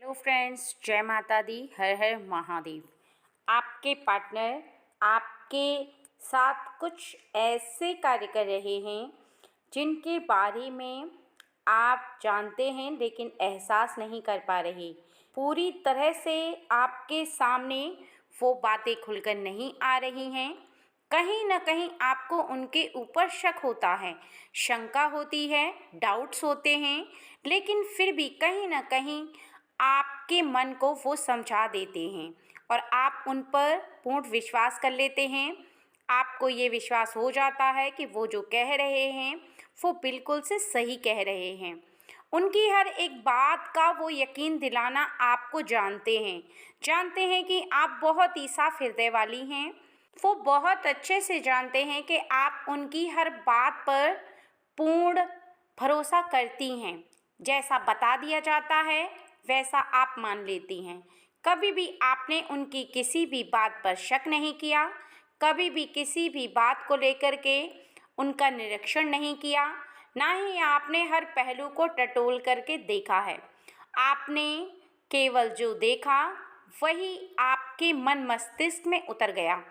Hello friends, जय माता दी, हर हर महादेव। आपके पार्टनर आपके साथ कुछ ऐसे कार्य कर रहे हैं जिनके बारे में आप जानते हैं लेकिन एहसास नहीं कर पा रहे। पूरी तरह से आपके सामने वो बातें खुलकर नहीं आ रही हैं। कहीं न कहीं आपको उनके ऊपर शक होता है, शंका होती है, डाउट्स होते हैं, लेकिन फिर भी कहीं न कहीं आपके मन को वो समझा देते हैं और आप उन पर पूर्ण विश्वास कर लेते हैं। आपको ये विश्वास हो जाता है कि वो जो कह रहे हैं वो बिल्कुल से सही कह रहे हैं। उनकी हर एक बात का वो यकीन दिलाना आपको जानते हैं कि आप बहुत ही साफ हृदय वाली हैं। वो बहुत अच्छे से जानते हैं कि आप उनकी हर बात पर पूर्ण भरोसा करती हैं। जैसा बता दिया जाता है वैसा आप मान लेती हैं। कभी भी आपने उनकी किसी भी बात पर शक नहीं किया, कभी भी किसी भी बात को लेकर के उनका निरीक्षण नहीं किया, ना ही आपने हर पहलू को टटोल करके देखा है। आपने केवल जो देखा वही आपके मन मस्तिष्क में उतर गया।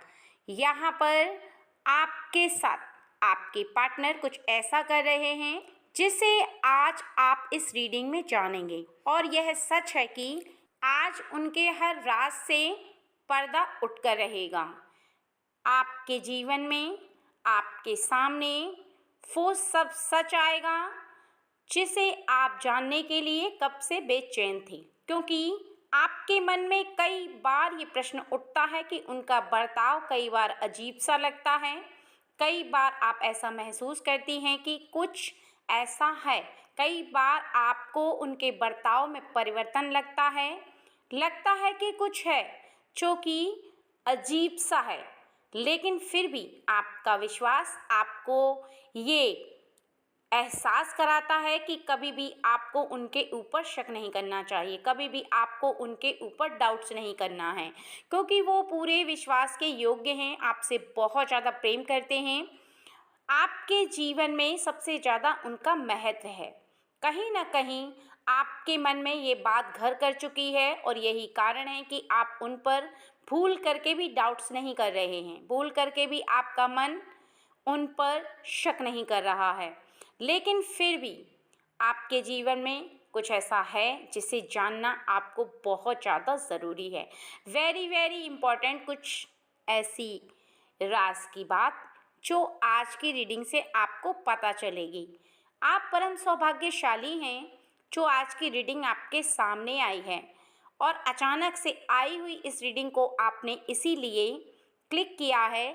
यहाँ पर आपके साथ आपके पार्टनर कुछ ऐसा कर रहे हैं जिसे आज आप इस रीडिंग में जानेंगे। और यह सच है कि आज उनके हर राज से पर्दा उठकर रहेगा। आपके जीवन में आपके सामने वो सब सच आएगा जिसे आप जानने के लिए कब से बेचैन थे, क्योंकि आपके मन में कई बार ये प्रश्न उठता है कि उनका बर्ताव कई बार अजीब सा लगता है। कई बार आप ऐसा महसूस करती हैं कि कुछ ऐसा है। कई बार आपको उनके बर्ताव में परिवर्तन लगता है कि कुछ है जो कि अजीब सा है, लेकिन फिर भी आपका विश्वास आपको ये एहसास कराता है कि कभी भी आपको उनके ऊपर शक नहीं करना चाहिए, कभी भी आपको उनके ऊपर डाउट्स नहीं करना है, क्योंकि वो पूरे विश्वास के योग्य हैं, आपसे बहुत ज़्यादा प्रेम करते हैं। आपके जीवन में सबसे ज़्यादा उनका महत्व है। कहीं न कहीं आपके मन में ये बात घर कर चुकी है और यही कारण है कि आप उन पर भूल करके भी डाउट्स नहीं कर रहे हैं, भूल करके भी आपका मन उन पर शक नहीं कर रहा है। लेकिन फिर भी आपके जीवन में कुछ ऐसा है जिसे जानना आपको बहुत ज़्यादा ज़रूरी है। वेरी इम्पॉर्टेंट कुछ ऐसी राज की बात जो आज की रीडिंग से आपको पता चलेगी। आप परम सौभाग्यशाली हैं जो आज की रीडिंग आपके सामने आई है, और अचानक से आई हुई इस रीडिंग को आपने इसीलिए क्लिक किया है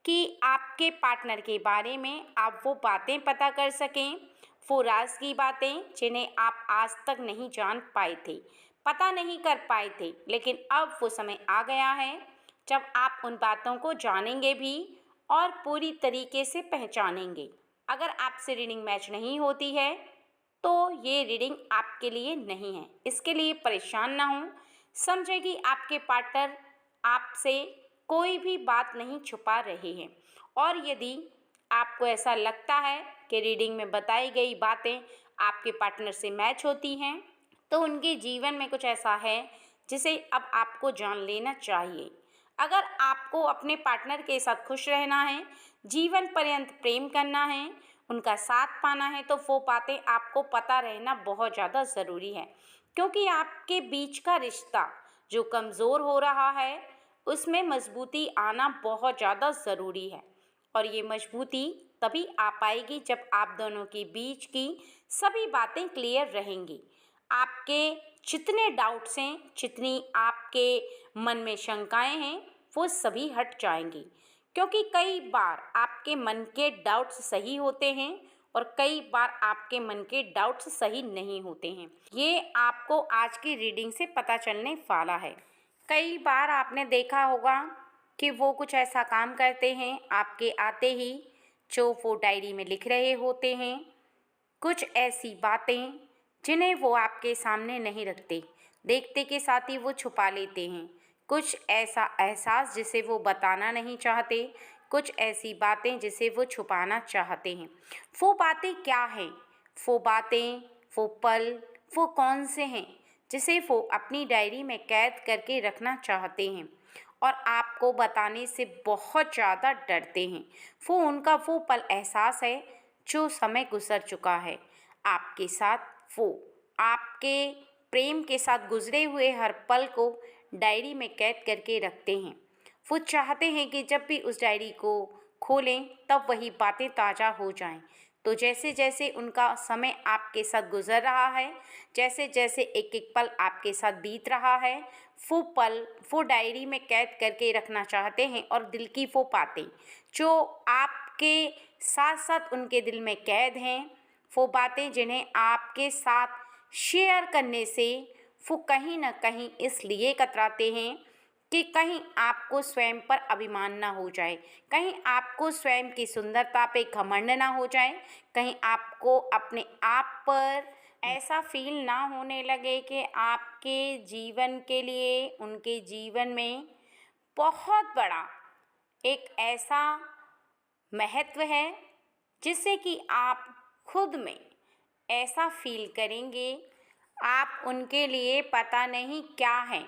कि आपके पार्टनर के बारे में आप वो बातें पता कर सकें, वो राज की बातें जिन्हें आप आज तक नहीं जान पाए थे, पता नहीं कर पाए थे। लेकिन अब वो समय आ गया है जब आप उन बातों को जानेंगे भी और पूरी तरीके से पहचानेंगे। अगर आपसे रीडिंग मैच नहीं होती है तो ये रीडिंग आपके लिए नहीं है। इसके लिए परेशान ना हो, समझें कि आपके पार्टनर आपसे कोई भी बात नहीं छुपा रहे हैं। और यदि आपको ऐसा लगता है कि रीडिंग में बताई गई बातें आपके पार्टनर से मैच होती हैं, तो उनके जीवन में कुछ ऐसा है जिसे अब आपको जान लेना चाहिए। अगर आपको अपने पार्टनर के साथ खुश रहना है, जीवन पर्यंत प्रेम करना है, उनका साथ पाना है, तो वो बातें आपको पता रहना बहुत ज़्यादा ज़रूरी है, क्योंकि आपके बीच का रिश्ता जो कमज़ोर हो रहा है उसमें मजबूती आना बहुत ज़्यादा ज़रूरी है। और ये मजबूती तभी आ पाएगी जब आप दोनों के बीच की सभी बातें क्लियर रहेंगी। आपके जितने डाउट्स हैं, जितनी आपके मन में शंकाएं हैं, वो सभी हट जाएंगी, क्योंकि कई बार आपके मन के डाउट्स सही होते हैं और कई बार आपके मन के डाउट्स सही नहीं होते हैं। ये आपको आज की रीडिंग से पता चलने वाला है। कई बार आपने देखा होगा कि वो कुछ ऐसा काम करते हैं आपके आते ही जो वो डायरी में लिख रहे होते हैं, कुछ ऐसी बातें जिन्हें वो आपके सामने नहीं रखते, देखते के साथ ही वो छुपा लेते हैं। कुछ ऐसा एहसास जिसे वो बताना नहीं चाहते, कुछ ऐसी बातें जिसे वो छुपाना चाहते हैं। वो बातें क्या हैं? वो बातें, वो पल, वो कौन से हैं जिसे वो अपनी डायरी में कैद करके रखना चाहते हैं और आपको बताने से बहुत ज़्यादा डरते हैं। वो उनका वो पल एहसास है जो समय गुजर चुका है आपके साथ। वो आपके प्रेम के साथ गुजरे हुए हर पल को डायरी में कैद करके रखते हैं। वो चाहते हैं कि जब भी उस डायरी को खोलें तब वही बातें ताज़ा हो जाएं। तो जैसे जैसे उनका समय आपके साथ गुजर रहा है, जैसे जैसे एक एक पल आपके साथ बीत रहा है, वो पल वो डायरी में कैद करके रखना चाहते हैं और दिल की वो बातें जो आपके साथ साथ उनके दिल में कैद हैं, वो बातें जिन्हें आपके साथ शेयर करने से वो कहीं न कहीं इसलिए कतराते हैं कि कहीं आपको स्वयं पर अभिमान ना हो जाए, कहीं आपको स्वयं की सुंदरता पे घमंड ना हो जाए, कहीं आपको अपने आप पर ऐसा फ़ील ना होने लगे कि आपके जीवन के लिए उनके जीवन में बहुत बड़ा एक ऐसा महत्व है जिससे कि आप खुद में ऐसा फ़ील करेंगे आप उनके लिए पता नहीं क्या हैं।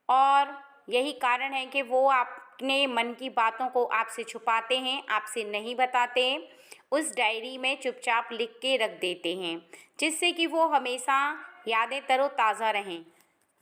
और यही कारण है कि वो अपने मन की बातों को आपसे छुपाते हैं, आपसे नहीं बताते, उस डायरी में चुपचाप लिख के रख देते हैं जिससे कि वो हमेशा यादें तरोताज़ा रहें।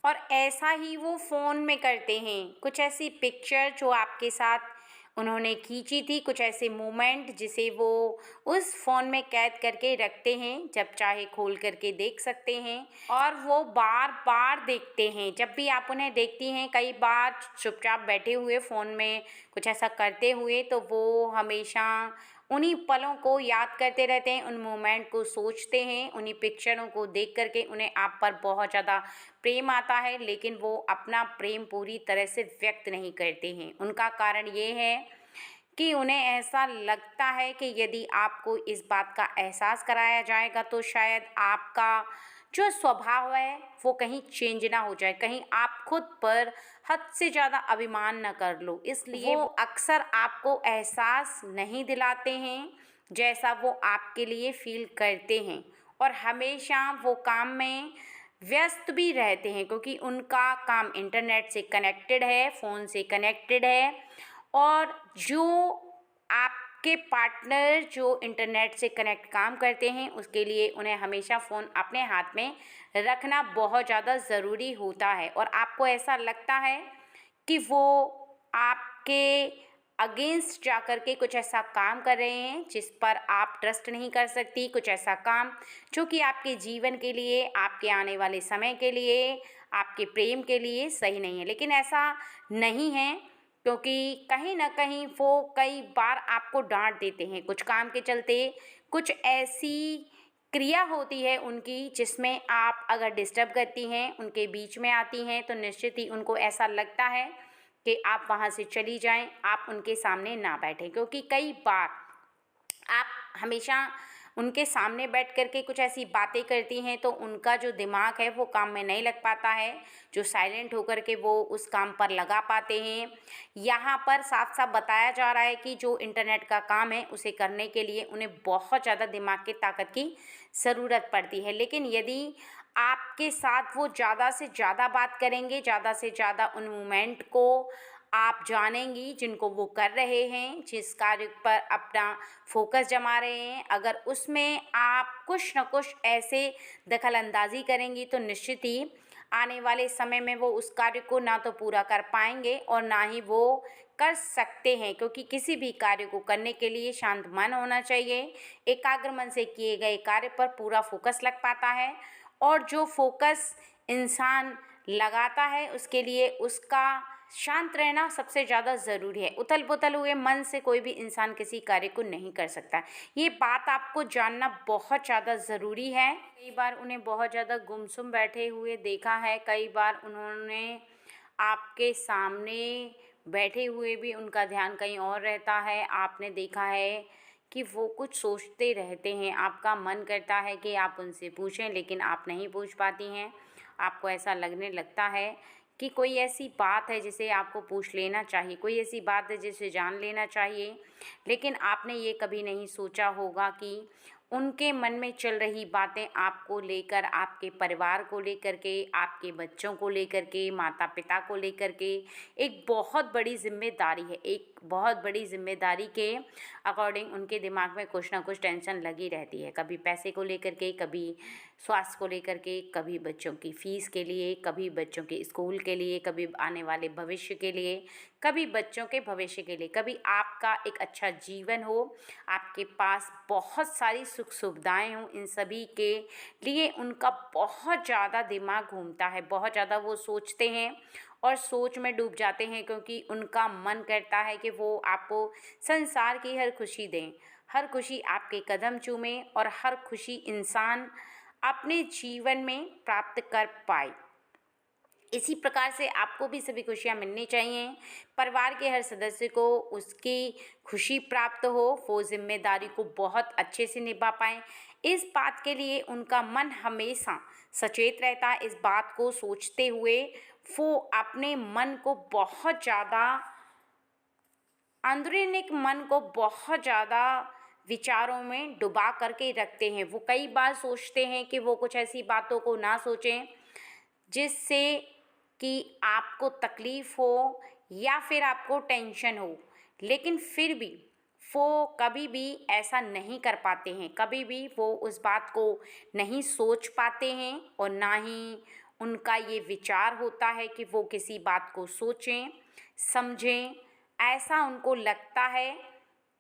और ऐसा ही वो फ़ोन में करते हैं, कुछ ऐसी पिक्चर जो आपके साथ उन्होंने खींची थी, कुछ ऐसे मोमेंट जिसे वो उस फ़ोन में कैद करके रखते हैं, जब चाहे खोल करके देख सकते हैं और वो बार-बार देखते हैं। जब भी आप उन्हें देखती हैं कई बार चुपचाप बैठे हुए फ़ोन में कुछ ऐसा करते हुए, तो वो हमेशा उन्हीं पलों को याद करते रहते हैं, उन मोमेंट को सोचते हैं, उन्हीं पिक्चरों को देख कर के उन्हें आप पर बहुत ज़्यादा प्रेम आता है, लेकिन वो अपना प्रेम पूरी तरह से व्यक्त नहीं करते हैं। उनका कारण ये है कि उन्हें ऐसा लगता है कि यदि आपको इस बात का एहसास कराया जाएगा तो शायद आपका जो स्वभाव है वो कहीं चेंज ना हो जाए, कहीं आप खुद पर हद से ज़्यादा अभिमान ना कर लो। इसलिए वो अक्सर आपको एहसास नहीं दिलाते हैं जैसा वो आपके लिए फ़ील करते हैं और हमेशा वो काम में व्यस्त भी रहते हैं क्योंकि उनका काम इंटरनेट से कनेक्टेड है, फ़ोन से कनेक्टेड है। और जो आपके पार्टनर जो इंटरनेट से कनेक्ट काम करते हैं उसके लिए उन्हें हमेशा फ़ोन अपने हाथ में रखना बहुत ज़्यादा ज़रूरी होता है और आपको ऐसा लगता है कि वो आपके अगेंस्ट जा कर के कुछ ऐसा काम कर रहे हैं जिस पर आप ट्रस्ट नहीं कर सकती, कुछ ऐसा काम जो कि आपके जीवन के लिए, आपके आने वाले समय के लिए, आपके प्रेम के लिए सही नहीं है। लेकिन ऐसा नहीं है क्योंकि कहीं न कहीं वो कई बार आपको डाँट देते हैं कुछ काम के चलते, कुछ ऐसी क्रिया होती है उनकी जिसमें आप अगर डिस्टर्ब करती हैं, उनके बीच में आती हैं, तो निश्चित ही उनको ऐसा लगता है कि आप वहाँ से चली जाएँ, आप उनके सामने ना बैठें। क्योंकि कई बार आप हमेशा उनके सामने बैठ कर के कुछ ऐसी बातें करती हैं तो उनका जो दिमाग है वो काम में नहीं लग पाता है, जो साइलेंट होकर के वो उस काम पर लगा पाते हैं। यहाँ पर साफ-साफ बताया जा रहा है कि जो इंटरनेट का काम है उसे करने के लिए उन्हें बहुत ज़्यादा दिमाग की ताकत की ज़रूरत पड़ती है। लेकिन यदि आपके साथ वो ज़्यादा से ज़्यादा बात करेंगे, ज़्यादा से ज़्यादा उन मोमेंट को आप जानेंगी जिनको वो कर रहे हैं, जिस कार्य पर अपना फ़ोकस जमा रहे हैं, अगर उसमें आप कुछ न कुछ ऐसे दखल-अंदाज़ी करेंगी तो निश्चित ही आने वाले समय में वो उस कार्य को ना तो पूरा कर पाएँगे और ना ही वो कर सकते हैं क्योंकि किसी भी कार्य को करने के लिए शांत मन होना चाहिए। एकाग्र मन से किए गए कार्य पर पूरा फ़ोकस लग पाता है और जो फ़ोकस इंसान लगाता है उसके लिए उसका शांत रहना सबसे ज़्यादा ज़रूरी है। उथल-पुथल हुए मन से कोई भी इंसान किसी कार्य को नहीं कर सकता। ये बात आपको जानना बहुत ज़्यादा ज़रूरी है। कई बार उन्हें बहुत ज़्यादा गुमसुम बैठे हुए देखा है, कई बार उन्होंने आपके सामने बैठे हुए भी उनका ध्यान कहीं और रहता है। आपने देखा है कि वो कुछ सोचते रहते हैं, आपका मन करता है कि आप उनसे पूछें लेकिन आप नहीं पूछ पाती हैं। आपको ऐसा लगने लगता है कि कोई ऐसी बात है जिसे आपको पूछ लेना चाहिए, कोई ऐसी बात है जिसे जान लेना चाहिए, लेकिन आपने ये कभी नहीं सोचा होगा कि उनके मन में चल रही बातें आपको लेकर, आपके परिवार को लेकर के, आपके बच्चों को लेकर के, माता-पिता को लेकर के एक बहुत बड़ी ज़िम्मेदारी है। एक बहुत बड़ी ज़िम्मेदारी के अकॉर्डिंग उनके दिमाग में कुछ ना कुछ टेंशन लगी रहती है। कभी पैसे को लेकर के, कभी स्वास्थ्य को लेकर के, कभी बच्चों की फ़ीस के लिए, कभी बच्चों के स्कूल के लिए, कभी आने वाले भविष्य के लिए, कभी बच्चों के भविष्य के लिए, कभी आपका एक अच्छा जीवन हो, आपके पास बहुत सारी सुख सुविधाएँ हों। इन सभी के लिए उनका बहुत ज़्यादा दिमाग घूमता है, बहुत ज़्यादा वो सोचते हैं और सोच में डूब जाते हैं, क्योंकि उनका मन करता है कि वो आपको संसार की हर खुशी दें, हर खुशी आपके कदम चूमें और हर खुशी इंसान अपने जीवन में प्राप्त कर पाए। इसी प्रकार से आपको भी सभी खुशियाँ मिलनी चाहिए। परिवार के हर सदस्य को उसकी खुशी प्राप्त हो, वो ज़िम्मेदारी को बहुत अच्छे से निभा पाएँ। इस बात के लिए उनका मन हमेशा सचेत रहता है। इस बात को सोचते हुए वो अपने मन को बहुत ज़्यादा, आंतरिक मन को बहुत ज़्यादा विचारों में डुबा करके रखते हैं। वो कई बार सोचते हैं कि वो कुछ ऐसी बातों को ना सोचें जिससे कि आपको तकलीफ़ हो या फिर आपको टेंशन हो, लेकिन फिर भी वो कभी भी ऐसा नहीं कर पाते हैं। कभी भी वो उस बात को नहीं सोच पाते हैं और ना ही उनका ये विचार होता है कि वो किसी बात को सोचें, समझें। ऐसा उनको लगता है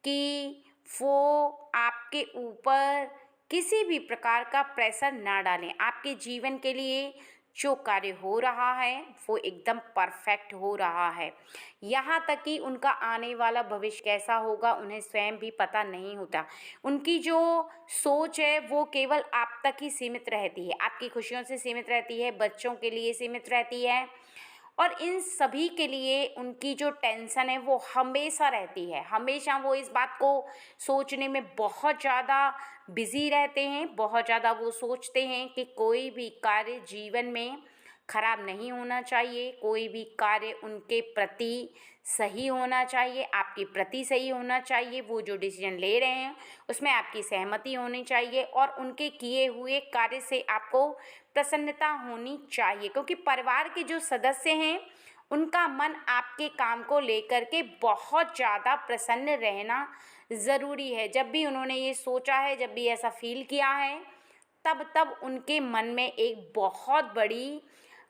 कि वो आपके ऊपर किसी भी प्रकार का प्रेशर ना डालें। आपके जीवन के लिए जो कार्य हो रहा है वो एकदम परफेक्ट हो रहा है। यहाँ तक कि उनका आने वाला भविष्य कैसा होगा उन्हें स्वयं भी पता नहीं होता। उनकी जो सोच है वो केवल आप तक ही सीमित रहती है, आपकी खुशियों से सीमित रहती है, बच्चों के लिए सीमित रहती है और इन सभी के लिए उनकी जो टेंशन है वो हमेशा रहती है। हमेशा वो इस बात को सोचने में बहुत ज़्यादा बिज़ी रहते हैं, बहुत ज़्यादा वो सोचते हैं कि कोई भी कार्य जीवन में खराब नहीं होना चाहिए, कोई भी कार्य उनके प्रति सही होना चाहिए, आपके प्रति सही होना चाहिए। वो जो डिसीजन ले रहे हैं उसमें आपकी सहमति होनी चाहिए और उनके किए हुए कार्य से आपको प्रसन्नता होनी चाहिए, क्योंकि परिवार के जो सदस्य हैं उनका मन आपके काम को लेकर के बहुत ज़्यादा प्रसन्न रहना ज़रूरी है। जब भी उन्होंने ये सोचा है, जब भी ऐसा फील किया है, तब उनके मन में एक बहुत बड़ी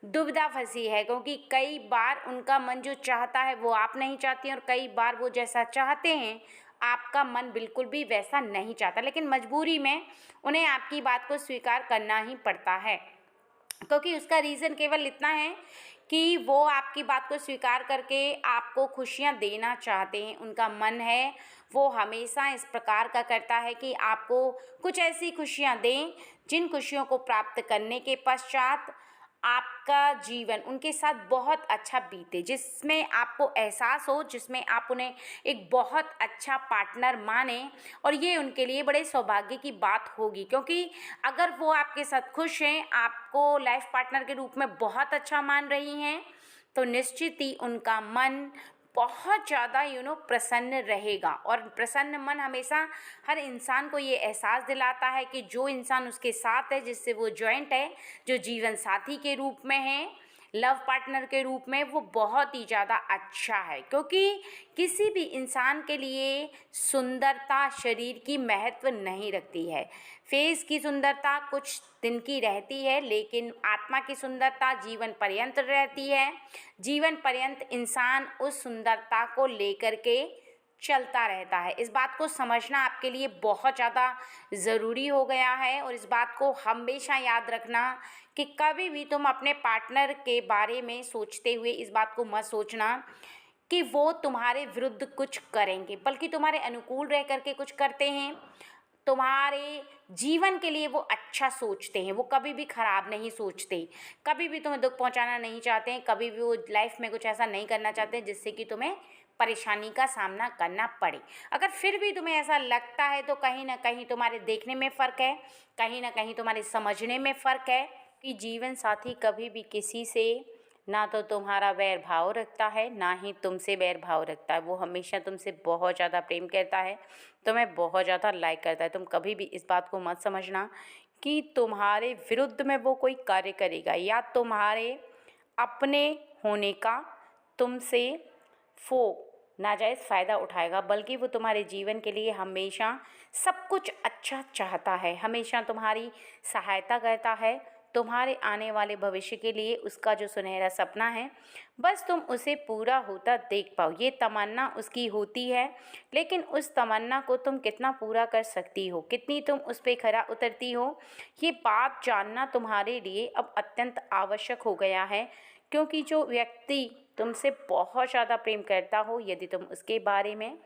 दुविधा फंसी है, क्योंकि कई बार उनका मन जो चाहता है वो आप नहीं चाहती हैं और कई बार वो जैसा चाहते हैं आपका मन बिल्कुल भी वैसा नहीं चाहता, लेकिन मजबूरी में उन्हें आपकी बात को स्वीकार करना ही पड़ता है, क्योंकि उसका रीज़न केवल इतना है कि वो आपकी बात को स्वीकार करके आपको खुशियाँ देना चाहते हैं। उनका मन है वो हमेशा इस प्रकार का करता है कि आपको कुछ ऐसी खुशियाँ दें जिन खुशियों को प्राप्त करने के पश्चात आपका जीवन उनके साथ बहुत अच्छा बीते, जिसमें आपको एहसास हो, जिसमें आप उन्हें एक बहुत अच्छा पार्टनर मानें। और ये उनके लिए बड़े सौभाग्य की बात होगी, क्योंकि अगर वो आपके साथ खुश हैं, आपको लाइफ पार्टनर के रूप में बहुत अच्छा मान रही हैं, तो निश्चित ही उनका मन बहुत ज़्यादा प्रसन्न रहेगा। और प्रसन्न मन हमेशा हर इंसान को ये एहसास दिलाता है कि जो इंसान उसके साथ है, जिससे वो जॉइंट है, जो जीवन साथी के रूप में है, लव पार्टनर के रूप में, वो बहुत ही ज़्यादा अच्छा है। क्योंकि किसी भी इंसान के लिए सुंदरता शरीर की महत्व नहीं रखती है। फेस की सुंदरता कुछ दिन की रहती है, लेकिन आत्मा की सुंदरता जीवन पर्यंत रहती है। जीवन पर्यंत इंसान उस सुंदरता को लेकर के चलता रहता है। इस बात को समझना आपके लिए बहुत ज़्यादा ज़रूरी हो गया है और इस बात को हमेशा याद रखना कि कभी भी तुम अपने पार्टनर के बारे में सोचते हुए इस बात को मत सोचना कि वो तुम्हारे विरुद्ध कुछ करेंगे, बल्कि तुम्हारे अनुकूल रह करके कुछ करते हैं। तुम्हारे जीवन के लिए वो अच्छा सोचते हैं, वो कभी भी ख़राब नहीं सोचते, कभी भी तुम्हें दुख पहुंचाना नहीं चाहते हैं, कभी भी वो लाइफ में कुछ ऐसा नहीं करना चाहते जिससे कि तुम्हें परेशानी का सामना करना पड़े। अगर फिर भी तुम्हें ऐसा लगता है तो कहीं ना कहीं तुम्हारे देखने में फ़र्क है, कहीं ना कहीं तुम्हारे समझने में फ़र्क है कि जीवन साथी कभी भी किसी से ना तो तुम्हारा वैर भाव रखता है, ना ही तुमसे वैर भाव रखता है। वो हमेशा तुमसे बहुत ज़्यादा प्रेम करता है, तुम्हें बहुत ज़्यादा लाइक करता है। तुम कभी भी इस बात को मत समझना कि तुम्हारे विरुद्ध में वो कोई कार्य करेगा या तुम्हारे अपने होने का तुमसे वो नाजायज़ फ़ायदा उठाएगा, बल्कि वो तुम्हारे जीवन के लिए हमेशा सब कुछ अच्छा चाहता है, हमेशा तुम्हारी सहायता करता है। तुम्हारे आने वाले भविष्य के लिए उसका जो सुनहरा सपना है, बस तुम उसे पूरा होता देख पाओ, ये तमन्ना उसकी होती है। लेकिन उस तमन्ना को तुम कितना पूरा कर सकती हो, कितनी तुम उस पे खरा उतरती हो, ये बात जानना तुम्हारे लिए अब अत्यंत आवश्यक हो गया है। क्योंकि जो व्यक्ति तुमसे बहुत ज़्यादा प्रेम करता हो, यदि तुम उसके बारे में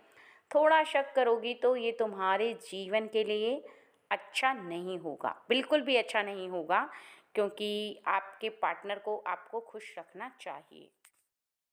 थोड़ा शक करोगी तो ये तुम्हारे जीवन के लिए अच्छा नहीं होगा, बिल्कुल भी अच्छा नहीं होगा। क्योंकि आपके पार्टनर को आपको खुश रखना चाहिए।